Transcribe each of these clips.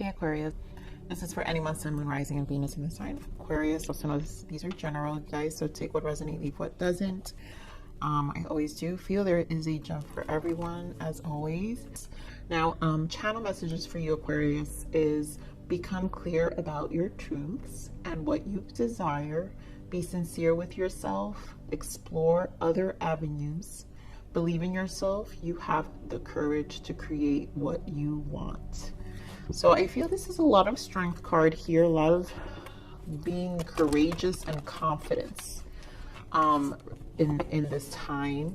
Hey Aquarius, this is for anyone, sun, moon, rising, and Venus in the sign of Aquarius. Also know these are general, guys, so take what resonates, leave what doesn't. I always do feel there is a gem for everyone, as always. Now, channel messages for you, Aquarius, is become clear about your truths and what you desire. Be sincere with yourself. Explore other avenues. Believe in yourself. You have the courage to create what you want. So I feel this is a lot of strength card here, a lot of being courageous and confidence in this time.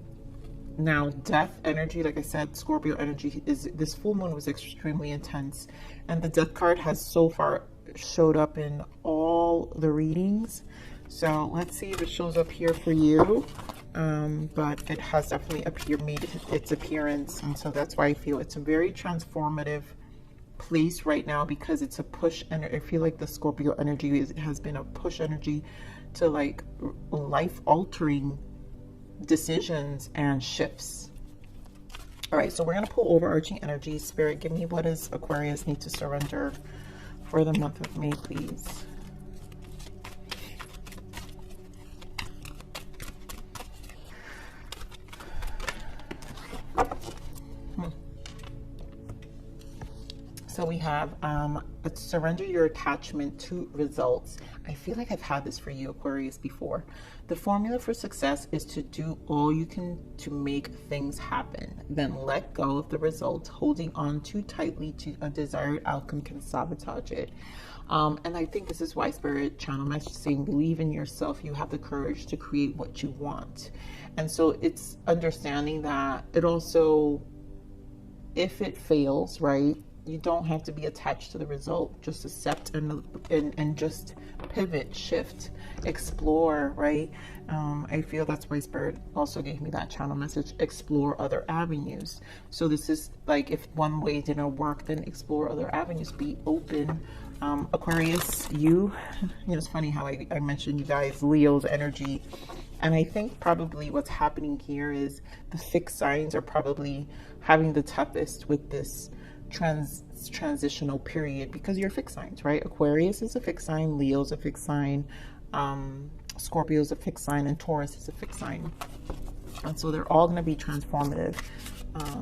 Now, death energy, like I said, Scorpio energy, is this full moon was extremely intense, and the death card has so far showed up in all the readings. So let's see if it shows up here for you. But it has definitely made its appearance, and so that's why I feel it's a very transformative place right now, because it's a push, and I feel like the Scorpio energy has been a push energy to like life altering decisions and shifts. All right, so we're going to pull overarching energy. Spirit, give me what does Aquarius need to surrender for the month of May, please. So we have surrender your attachment to results. I feel like I've had this for you, Aquarius, before. The formula for success is to do all you can to make things happen. Then let go of the results. Holding on too tightly to a desired outcome can sabotage it. And I think this is why Spirit channel message saying, believe in yourself. You have the courage to create what you want. And so it's understanding that it also, if it fails, right, you don't have to be attached to the result. Just accept and just pivot, shift, explore, right? I feel that's why Spirit also gave me that channel message, explore other avenues. So this is like, if one way didn't work, then explore other avenues, be open. Aquarius, you know, it's funny how I mentioned you guys, Leo's energy. And I think probably what's happening here is the fixed signs are probably having the toughest with this transitional period, because you're fixed signs, right? Aquarius is a fixed sign, Leo's a fixed sign, Scorpio is a fixed sign, and Taurus is a fixed sign. And so they're all going to be transformative.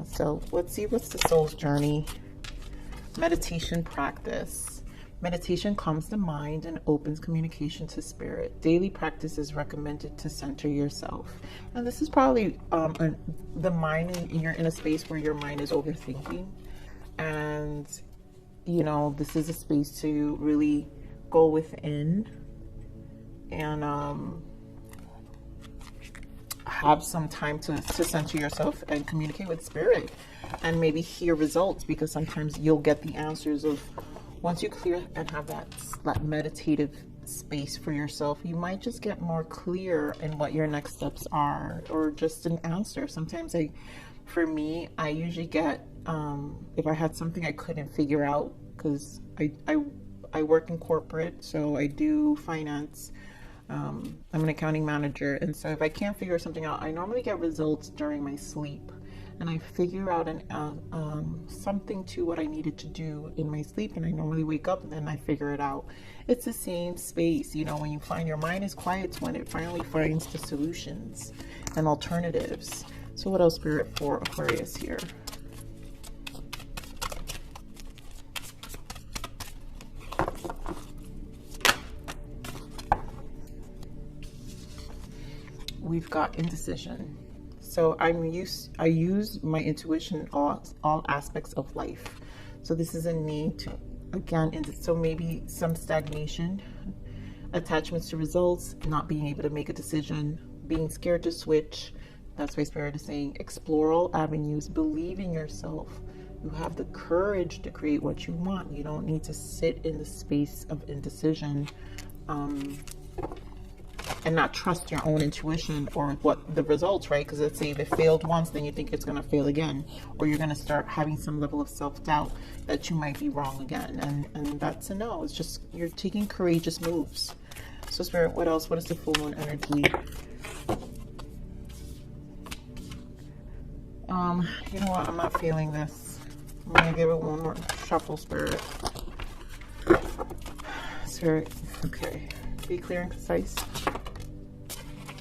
So let's see what's the soul's journey. Meditation practice. Meditation calms the mind and opens communication to spirit. Daily practice is recommended to center yourself. And this is probably the mind, you're in a space where your mind is overthinking. And, you know, this is a space to really go within and have some time to center yourself and communicate with spirit and maybe hear results, because sometimes you'll get the answers of, once you clear and have that meditative space for yourself, you might just get more clear in what your next steps are, or just an answer. Sometimes for me, I usually get, if I had something I couldn't figure out, because I work in corporate, so I do finance. I'm an accounting manager, and so if I can't figure something out, I normally get results during my sleep, and I figure out something to what I needed to do in my sleep, and I normally wake up and then I figure it out. It's the same space, you know, when you find your mind is quiet, it's when it finally finds the solutions and alternatives. So what else, Spirit, for Aquarius here? We've got indecision. So I use my intuition in all aspects of life. So this is a need to, again, so maybe some stagnation, attachments to results, not being able to make a decision, being scared to switch. That's why Spirit is saying, explore all avenues, believe in yourself. You have the courage to create what you want. You don't need to sit in the space of indecision and not trust your own intuition or what the results, right? Because let's say if it failed once, then you think it's going to fail again, or you're going to start having some level of self-doubt that you might be wrong again. And that's a no. It's just you're taking courageous moves. So Spirit, what else? What is the full moon energy? You know what? I'm not feeling this. I'm going to give it one more shuffle, Spirit. Spirit, okay. Be clear and concise.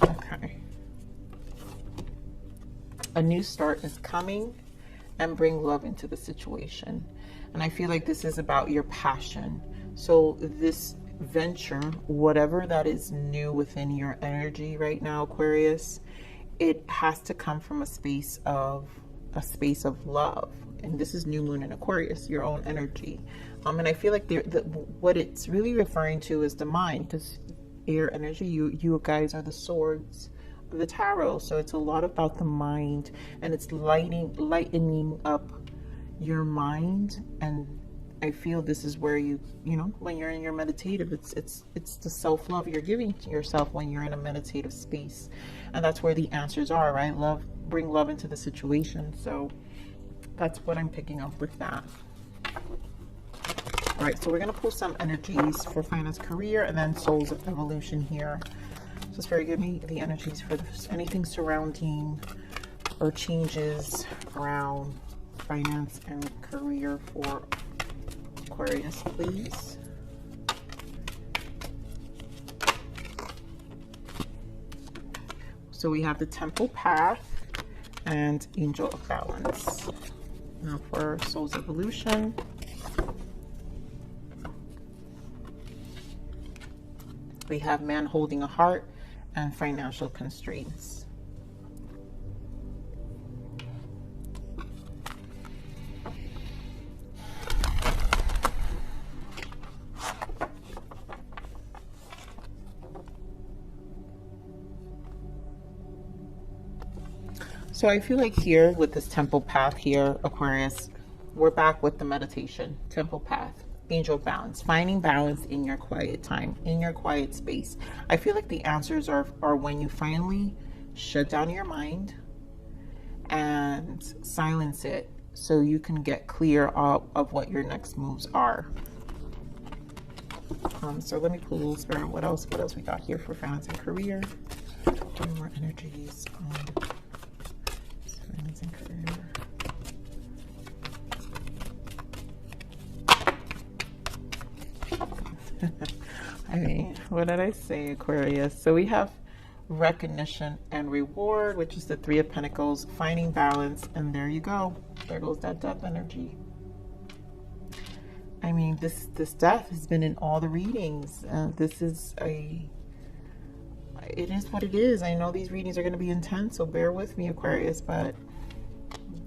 Okay. A new start is coming, and bring love into the situation. And I feel like this is about your passion. So this venture, whatever that is new within your energy right now, Aquarius, it has to come from a space of love. And this is new moon in Aquarius, your own energy. And I feel like what it's really referring to is the mind, because air energy, you guys are the swords of the tarot. So it's a lot about the mind, and it's lightening up your mind. And I feel this is where you know, when you're in your meditative, it's the self-love you're giving to yourself when you're in a meditative space. And that's where the answers are, right? Love, bring love into the situation. So that's what I'm picking up with that. All right, so we're going to pull some energies for finance, career, and then souls of evolution here. So Spirit, give me the energies for anything surrounding or changes around finance and career for Aquarius, please. So we have the Temple Path and Angel of Balance. Now for Soul's Evolution. We have Man Holding a Heart and Financial Constraints. So I feel like here with this Temple Path here, Aquarius, we're back with the meditation. Temple Path, Angel of Balance, finding balance in your quiet time, in your quiet space. I feel like the answers are when you finally shut down your mind and silence it, so you can get clear of what your next moves are. So let me pull a little Spirit. What else we got here for finance and career? Give me more energies on finance and career. I mean, what did I say, Aquarius? So we have recognition and reward, which is the Three of Pentacles, finding balance, and there you go. There goes that death energy. I mean, this death has been in all the readings. It is what it is. I know these readings are going to be intense, so bear with me, Aquarius, but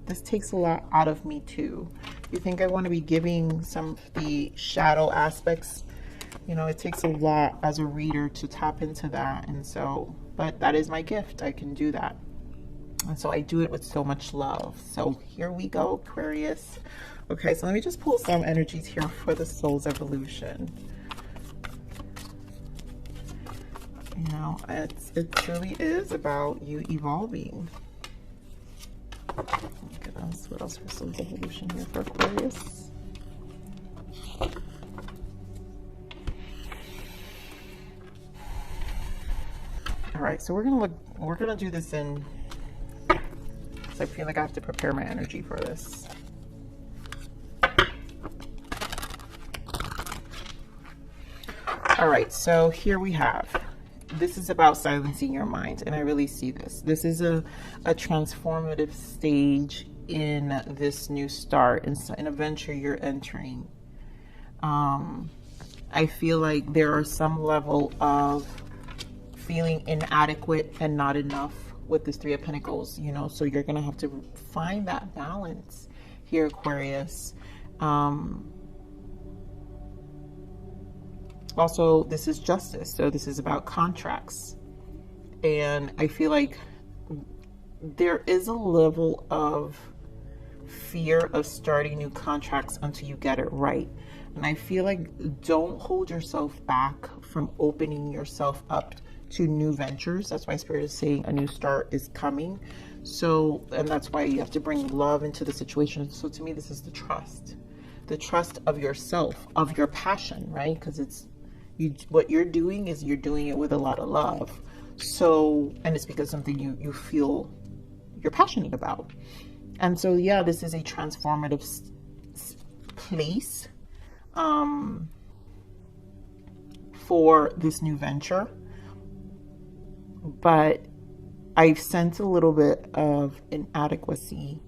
this takes a lot out of me too. You think I want to be giving some of the shadow aspects? You know, it takes a lot as a reader to tap into that. And so, but that is my gift. I can do that. And so I do it with so much love. So here we go, Aquarius. Okay, so let me just pull some energies here for the soul's evolution. You know, it truly is about you evolving. Look at us. What else for soul's evolution here for Aquarius? All right, so we're gonna do this in. So I feel like I have to prepare my energy for this. All right, so here we have. This is about silencing your mind, and I really see this. This is a transformative stage in this new start, in a venture you're entering. I feel like there are some level of feeling inadequate and not enough with this Three of Pentacles, you know, so you're gonna have to find that balance here, Aquarius. Also, this is justice, so this is about contracts, and I feel like there is a level of fear of starting new contracts until you get it right. And I feel like don't hold yourself back from opening yourself up to new ventures. That's why Spirit is saying a new start is coming. So, and that's why you have to bring love into the situation. So to me, this is the trust of yourself, of your passion, right? Because it's what you're doing is you're doing it with a lot of love. So, and it's because something you feel you're passionate about. And so, yeah, this is a transformative place. for this new venture, but I've sensed a little bit of inadequacy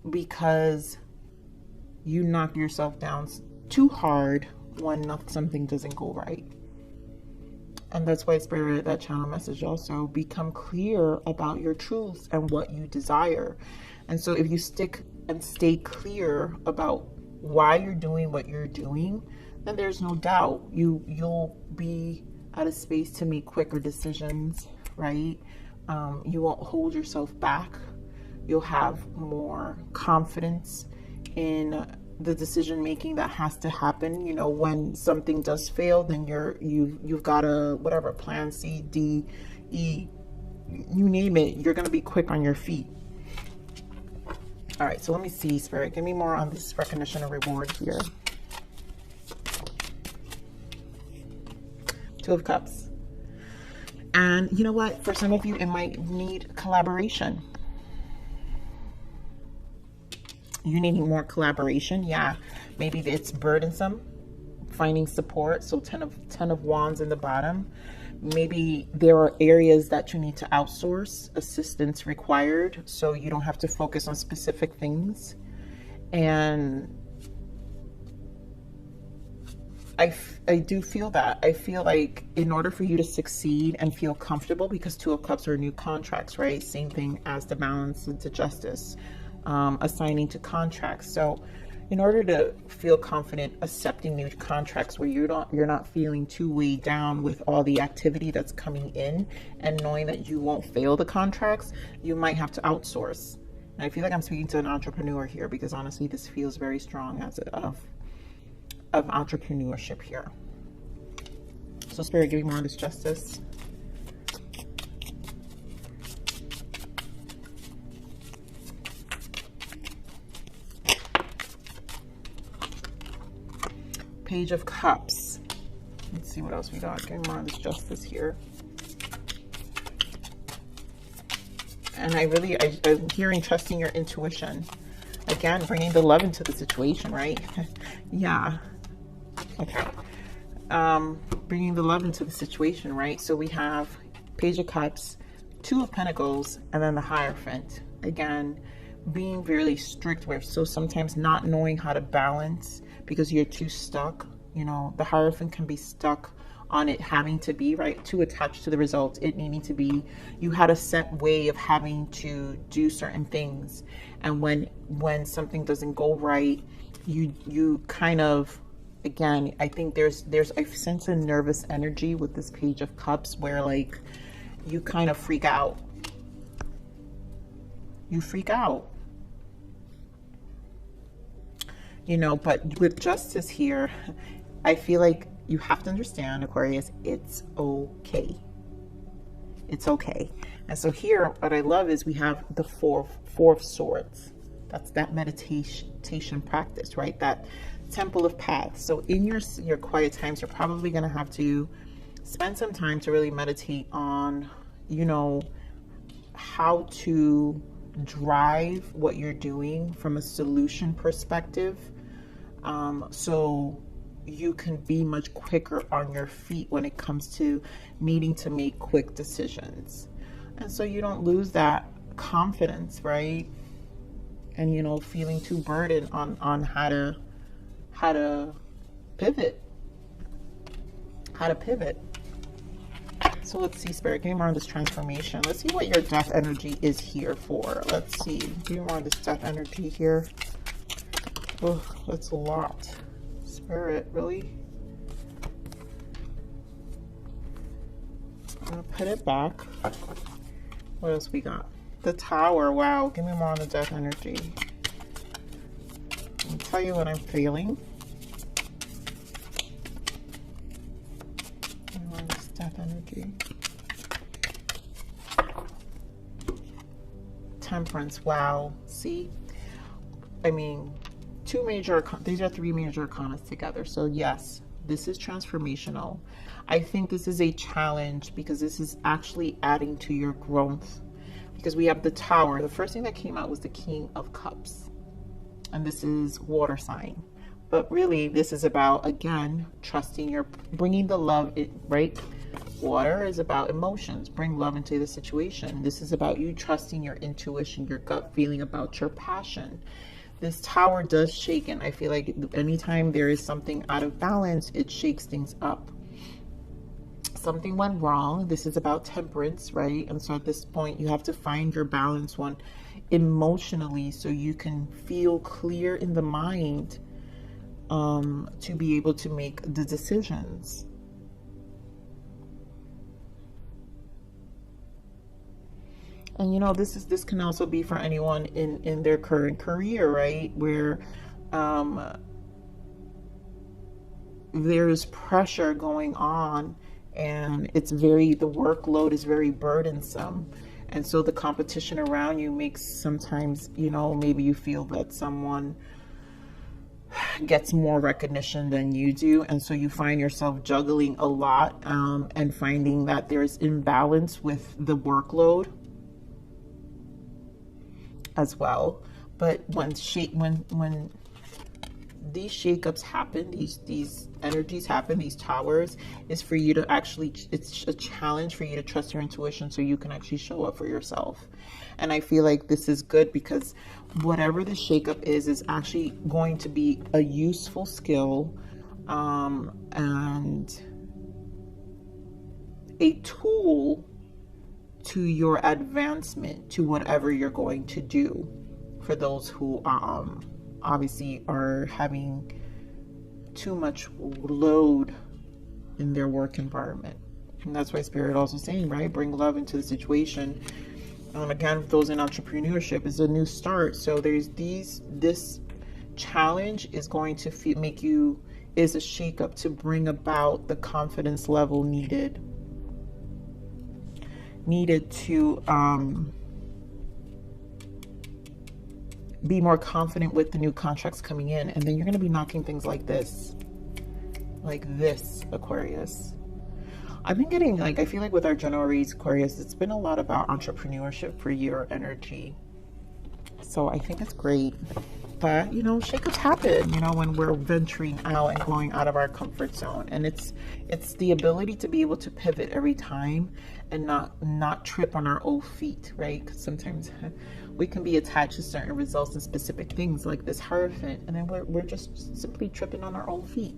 because you knock yourself down too hard when something doesn't go right. And that's why Spirit, that channel message also, become clear about your truths and what you desire. And so if you stick and stay clear about why you're doing what you're doing, then there's no doubt you'll be at a space to make quicker decisions, right? You won't hold yourself back. You'll have more confidence in the decision making that has to happen. You know, when something does fail, then you've got a whatever plan C, D, E, you name it. You're gonna be quick on your feet. All right, so let me see, Spirit. Give me more on this recognition and reward here. Two of Cups. And you know what? For some of you, it might need collaboration. You needing more collaboration. Yeah, maybe it's burdensome finding support. So 10 of Wands in the bottom. Maybe there are areas that you need to outsource assistance required, so you don't have to focus on specific things. And I do feel that. I feel like in order for you to succeed and feel comfortable, because Two of Cups are new contracts, right? Same thing as the Balance into Justice. Assigning to contracts. So in order to feel confident accepting new contracts where you're not feeling too weighed down with all the activity that's coming in, and knowing that you won't fail the contracts, you might have to outsource. And I feel like I'm speaking to an entrepreneur here, because honestly this feels very strong as of entrepreneurship here. So Spirit, give me more on this Justice. Page of Cups. Let's see what else we got. Getting more of this Justice here. And I'm hearing trusting your intuition. Again, bringing the love into the situation, right? Yeah. Okay. Bringing the love into the situation, right? So we have Page of Cups, Two of Pentacles, and then the Hierophant. Again, being really strict with, so sometimes not knowing how to balance because you're too stuck. You know, the Hierophant can be stuck on it having to be, right, too attached to the result, it needing to be. You had a set way of having to do certain things, and when something doesn't go right, you kind of, again, I think I sense a nervous energy with this Page of Cups where like you kind of freak out. You freak out. You know, but with Justice here, I feel like you have to understand, Aquarius, it's okay. It's okay. And so here, what I love is we have the four of Swords. That's that meditation practice, right? That Temple of Paths. So in your quiet times, you're probably going to have to spend some time to really meditate on, you know, how to drive what you're doing from a solution perspective. So you can be much quicker on your feet when it comes to needing to make quick decisions. And so you don't lose that confidence, right? And, you know, feeling too burdened on how to pivot. So let's see, Spirit, give me more on this transformation. Let's see what your Death energy is here for. Let's see. Give me more on this Death energy here. Oh, that's a lot. Spirit, really? I'm gonna put it back. What else we got? The Tower. Wow, give me more on the Death energy. I'll tell you what I'm feeling. Give me more on this Death energy. Temperance. Wow. See? I mean, these are three major arcanas together. So yes, this is transformational. I think this is a challenge because this is actually adding to your growth, because we have the Tower. The first thing that came out was the King of Cups, and this is water sign. But really, this is about, again, trusting your, bringing the love, right? Water is about emotions. Bring love into the situation. This is about you trusting your intuition, your gut feeling about your passion. This tower does shake, and I feel like anytime there is something out of balance, it shakes things up. Something went wrong. This is about temperance, right? And so at this point, you have to find your balance one emotionally so you can feel clear in the mind to be able to make the decisions. And you know, this can also be for anyone in their current career, right? Where there's pressure going on, and the workload is very burdensome. And so the competition around you makes sometimes, you know, maybe you feel that someone gets more recognition than you do. And so you find yourself juggling a lot and finding that there's imbalance with the workload as well. But when these shakeups happen, these energies happen, these towers, is for you to actually, it's a challenge for you to trust your intuition so you can actually show up for yourself. And I feel like this is good because whatever the shakeup is actually going to be a useful skill and a tool to your advancement, to whatever you're going to do. For those who obviously are having too much load in their work environment. And that's why Spirit also saying, right, bring love into the situation. Again, for those in entrepreneurship, is a new start. So there's this challenge is going to is a shakeup to bring about the confidence level needed to be more confident with the new contracts coming in. And then you're going to be knocking things like this, Aquarius. I've been getting, I feel like with our general reads, Aquarius, it's been a lot about entrepreneurship for your energy. So I think it's great. But, you know, shakeups happen, you know, when we're venturing out and going out of our comfort zone. And it's the ability to be able to pivot every time and not trip on our old feet, right? Because sometimes we can be attached to certain results and specific things like this Hierophant, and then we're just simply tripping on our old feet.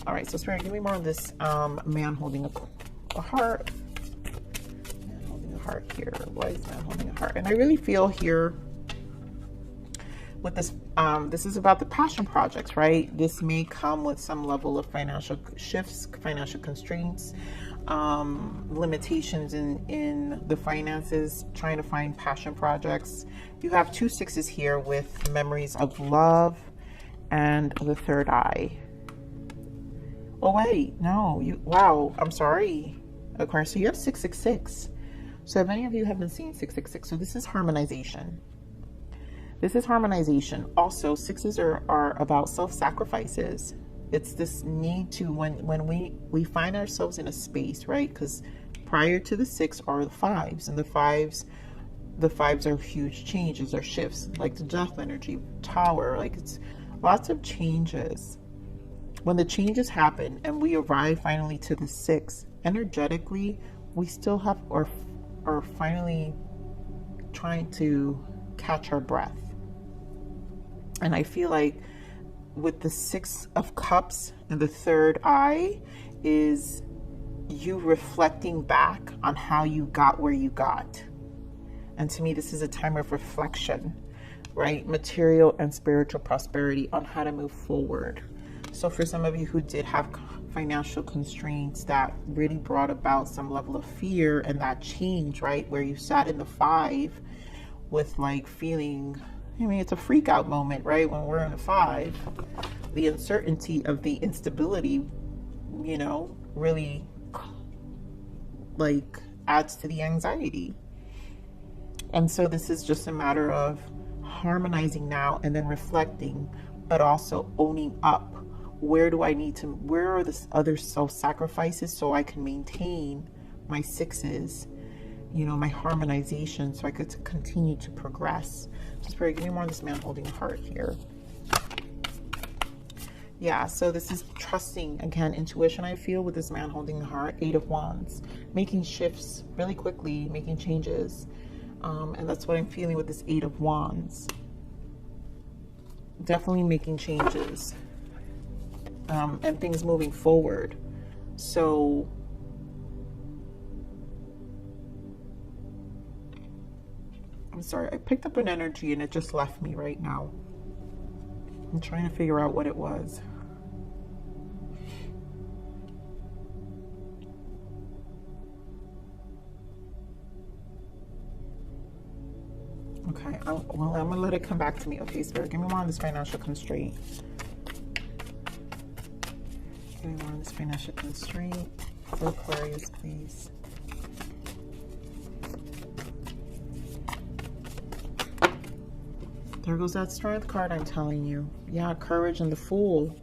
All right, so Spirit, give me more of this man holding a heart. Man holding a heart here. Why is man holding a heart? And I really feel here with this, this is about the passion projects, right? This may come with some level of financial shifts, financial constraints, limitations in the finances, trying to find passion projects. You have 2 6s here with memories of love and the third eye. Oh wait, no, wow, I'm sorry, Aquarius. So you have 666. So if any of you have been seeing 666, so this is harmonization. This is harmonization. Also, 6s are about self-sacrifices. It's this need to, when we find ourselves in a space, right? Because prior to the 6 are the 5s, and the 5s are huge changes or shifts, like the death energy, tower, like it's lots of changes. When the changes happen and we arrive finally to the 6, energetically, we still have, or are finally trying to catch our breath. And I feel like with the 6 of Cups and the third eye is you reflecting back on how you got where you got. And to me, this is a time of reflection, right? Material and spiritual prosperity on how to move forward. So for some of you who did have financial constraints that really brought about some level of fear and that change, right? Where you sat in the 5 with feeling, I mean, it's a freak out moment, right? When we're in the 5, the uncertainty of the instability, you know, really adds to the anxiety. And so this is just a matter of harmonizing now and then reflecting, but also owning up. Where are the other self-sacrifices so I can maintain my 6s, you know, my harmonization, so I could continue to progress. So Spirit, give me more of this man holding a heart here. Yeah, so this is trusting, again, intuition, I feel, with this man holding the heart. 8 of Wands, making shifts really quickly, making changes. And that's what I'm feeling with this 8 of Wands. Definitely making changes. And things moving forward. So I'm sorry, I picked up an energy and it just left me right now. I'm trying to figure out what it was. Okay, well, I'm gonna let it come back to me. Okay, Spirit, give me more on this financial constraint. Give me more on this financial constraint for Aquarius, please. There goes that strength card, I'm telling you. Yeah, courage and the Fool.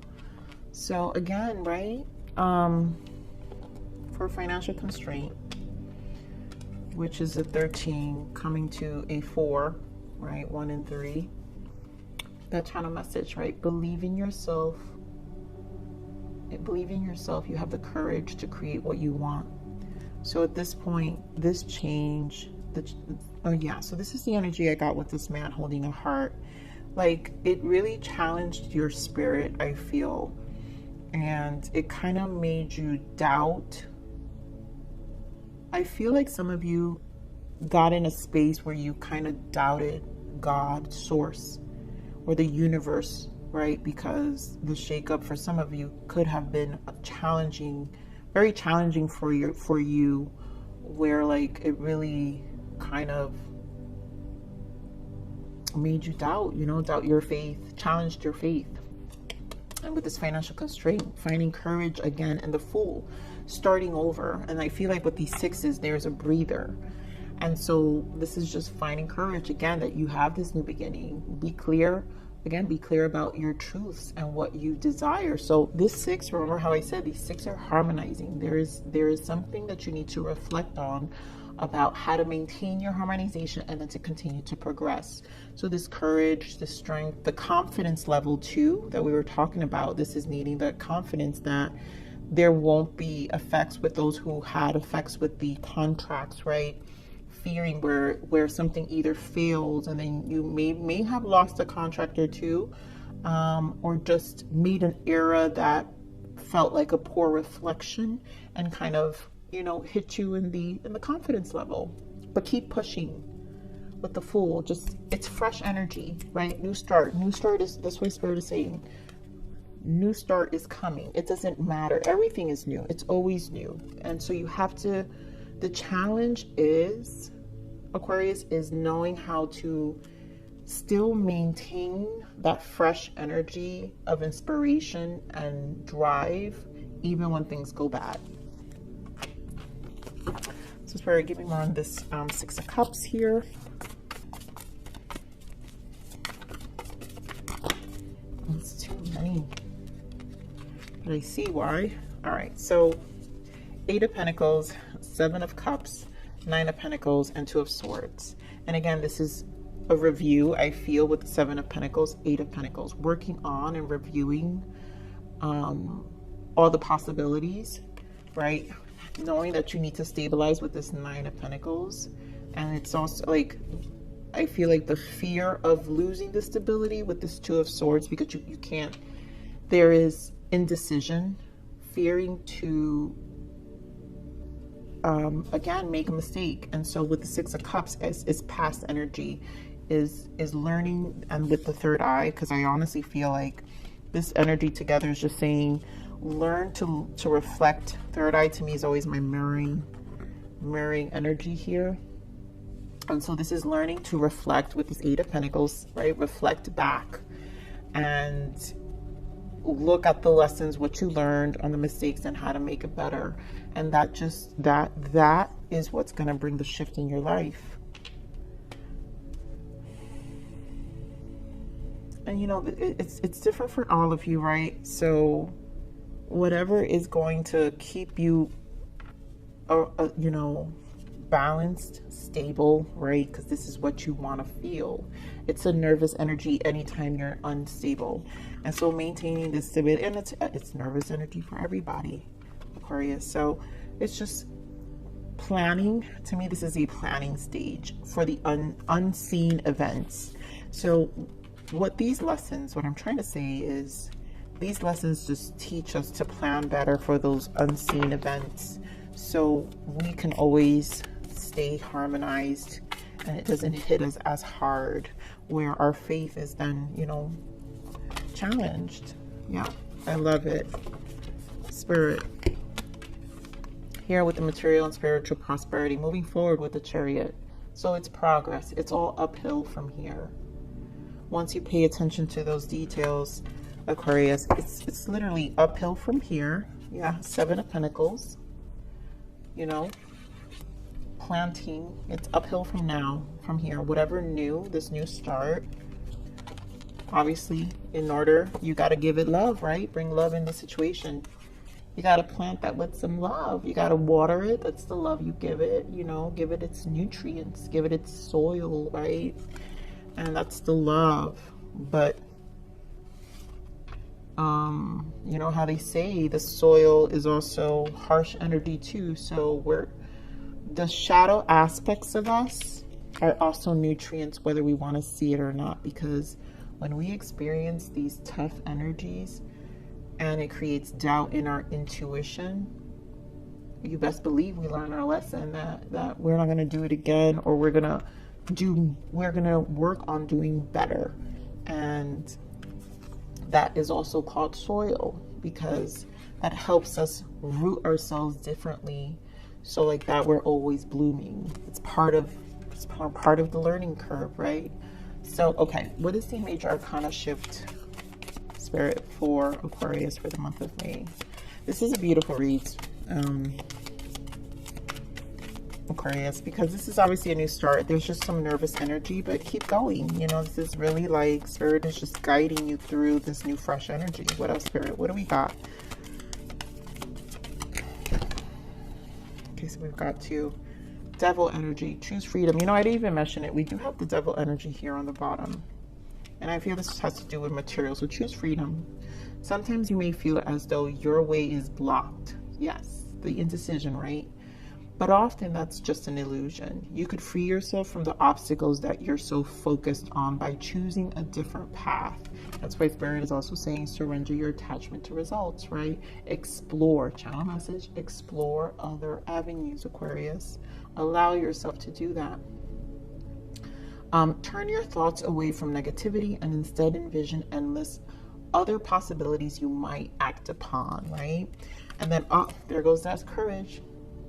So again, right? For financial constraint, which is a 13 coming to a 4, right? 1 and 3. That channel message, right? Believe in yourself. Believe in yourself. You have the courage to create what you want. So at this point, this change, oh yeah, so this is the energy I got with this man holding a heart. Like, it really challenged your spirit, I feel. And it kind of made you doubt. I feel like some of you got in a space where you kind of doubted God, source, or the universe, right? Because the shakeup for some of you could have been challenging, very challenging for you, where like it really kind of made you doubt, you know, doubt your faith, challenged your faith. And with this financial constraint, finding courage again, and the Fool, starting over. And I feel like with these 6s, there's a breather. And so this is just finding courage again, that you have this new beginning. Be clear, again, be clear about your truths and what you desire. So this 6, remember how I said these 6 are harmonizing. There is something that you need to reflect on about how to maintain your harmonization and then to continue to progress. So this courage, the strength, the confidence level too that we were talking about, this is needing that confidence that there won't be effects with those who had effects with the contracts, right? Fearing where something either fails and then you may have lost a contract or two, or just made an error that felt like a poor reflection and kind of, you know, hit you in the confidence level. But keep pushing with the Fool. Just, it's fresh energy, right? New start is, that's what Spirit is saying. New start is coming. It doesn't matter, everything is new, it's always new. And so you have to, the challenge is, Aquarius, is knowing how to still maintain that fresh energy of inspiration and drive even when things go bad. So Spirit, give me more on this 6 of Cups here. It's too many, but I see why. All right, so 8 of Pentacles, 7 of Cups, 9 of Pentacles, and 2 of Swords. And again, this is a review, I feel, with the 7 of Pentacles, 8 of Pentacles, working on and reviewing all the possibilities, right? Knowing that you need to stabilize with this 9 of Pentacles. And it's also like, I feel like the fear of losing the stability with this 2 of Swords, because you can't, there is indecision, fearing to again make a mistake. And so with the 6 of Cups, is past energy, is learning. And with the third eye, because I honestly feel like this energy together is just saying, learn to reflect. Third eye to me is always my mirroring energy here. And so this is learning to reflect with this 8 of Pentacles, right? Reflect back and look at the lessons, what you learned, on the mistakes, and how to make it better. And that just, that is what's going to bring the shift in your life. And you know, it's different for all of you, right? So whatever is going to keep you, you know, balanced, stable, right? Because this is what you want to feel. It's a nervous energy anytime you're unstable. And so maintaining this stability, and it's nervous energy for everybody, Aquarius. So it's just planning. To me, this is a planning stage for the unseen events. So what these lessons, what I'm trying to say is, these lessons just teach us to plan better for those unseen events, so we can always stay harmonized and it doesn't hit us as hard, where our faith is then, you know, challenged. Yeah, I love it. Spirit. Here with the material and spiritual prosperity, moving forward with the Chariot. So it's progress. It's all uphill from here. Once you pay attention to those details, Aquarius, it's literally uphill from here. Yeah, Seven of Pentacles. You know, planting, it's uphill from now, from here. Whatever new, this new start, obviously, in order, you got to give it love, right? Bring love in the situation. You got to plant that with some love. You got to water it. That's the love you give it, you know, give it its nutrients, give it its soil, right? And that's the love. But you know how they say the soil is also harsh energy too. So the shadow aspects of us are also nutrients, whether we want to see it or not, because when we experience these tough energies and it creates doubt in our intuition, you best believe we learn our lesson that we're not going to do it again, or we're going to work on doing better. And that is also called soil, because that helps us root ourselves differently, so like that we're always blooming. It's part of the learning curve, right? So okay, what is the major arcana shift, Spirit, for Aquarius for the month of May? This is a beautiful read, Aquarius, because this is obviously a new start. There's just some nervous energy, but keep going. You know, this is really like Spirit is just guiding you through this new fresh energy. What else, Spirit? What do we got? Okay, so we've got two. Devil energy, choose freedom. You know, I didn't even mention it. We do have the devil energy here on the bottom. And I feel this has to do with material. So choose freedom. Sometimes you may feel as though your way is blocked. Yes, the indecision, right? But often that's just an illusion. You could free yourself from the obstacles that you're so focused on by choosing a different path. That's why Spirit is also saying surrender your attachment to results, right? Explore, channel message, explore other avenues, Aquarius. Allow yourself to do that. Turn your thoughts away from negativity and instead envision endless other possibilities you might act upon, right? And then, there goes that courage.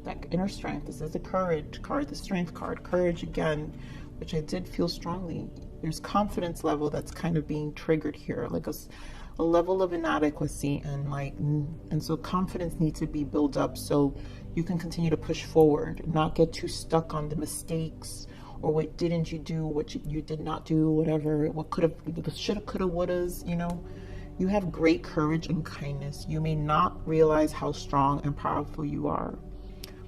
That inner strength. This is the courage card, the strength card, courage again, which I did feel strongly. There's confidence level that's kind of being triggered here, like a level of inadequacy, and so confidence needs to be built up so you can continue to push forward, not get too stuck on the mistakes or what didn't you do, what you did not do, whatever, what could have, shoulda, coulda, wouldas, you know. You have great courage and kindness. You may not realize how strong and powerful you are,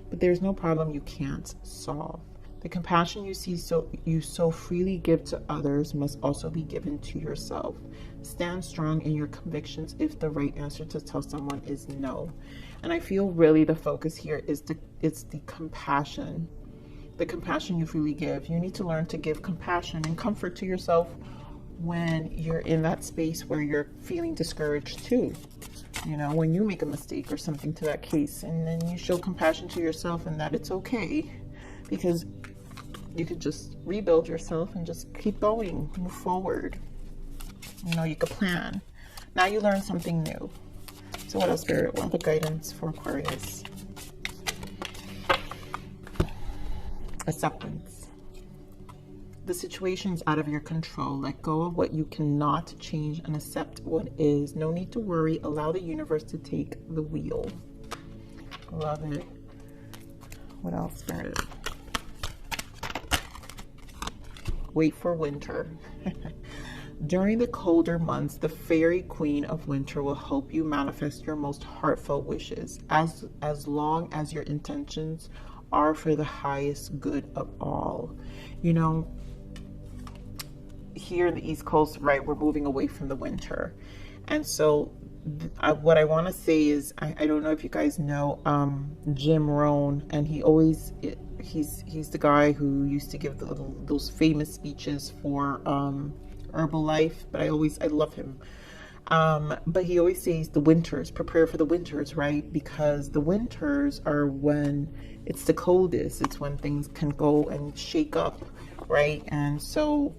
but there's no problem you can't solve. The compassion you so freely give to others must also be given to yourself. Stand strong in your convictions if the right answer to tell someone is no. And I feel really the focus here is it's the compassion. The compassion you freely give. You need to learn to give compassion and comfort to yourself when you're in that space where you're feeling discouraged too. You know, when you make a mistake or something to that case, and then you show compassion to yourself and that it's okay, because you could just rebuild yourself and just keep going, move forward. You know, you could plan. Now you learn something new. So what else, Spirit? What the guidance for Aquarius? Acceptance. The situation's out of your control. Let go of what you cannot change and accept what is. No need to worry. Allow the universe to take the wheel. Love it. What else, Spirit? Wait for winter. During the colder months, the fairy queen of winter will help you manifest your most heartfelt wishes, as long as your intentions are for the highest good of all. You know, here in the East Coast, right, we're moving away from the winter. And so what I want to say is, I don't know if you guys know Jim Rohn, and he's the guy who used to give those famous speeches for Herbalife, but I love him. But he always says the winters, prepare for the winters, right? Because the winters are when it's the coldest. It's when things can go and shake up, right? And so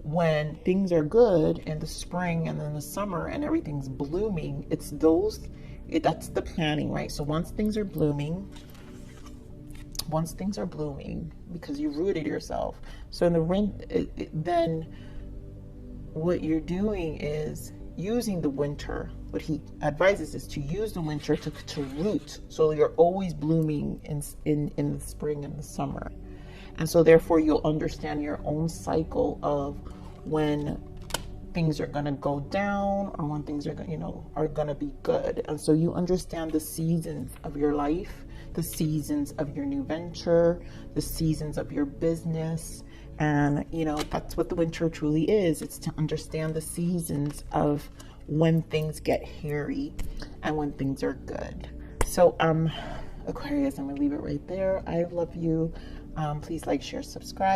when things are good in the spring and then the summer and everything's blooming, that's the planning, right? So once things are blooming, because you rooted yourself. So in the then what you're doing is using the winter. What he advises is to use the winter to root. So you're always blooming in the spring and the summer. And so therefore you'll understand your own cycle of when things are going to go down or when things are going to be good. And so you understand the seasons of your life, the seasons of your new venture, the seasons of your business. And that's what the winter truly is. It's to understand the seasons of when things get hairy and when things are good. So Aquarius, I'm gonna leave it right there. I love you. Please like, share, subscribe.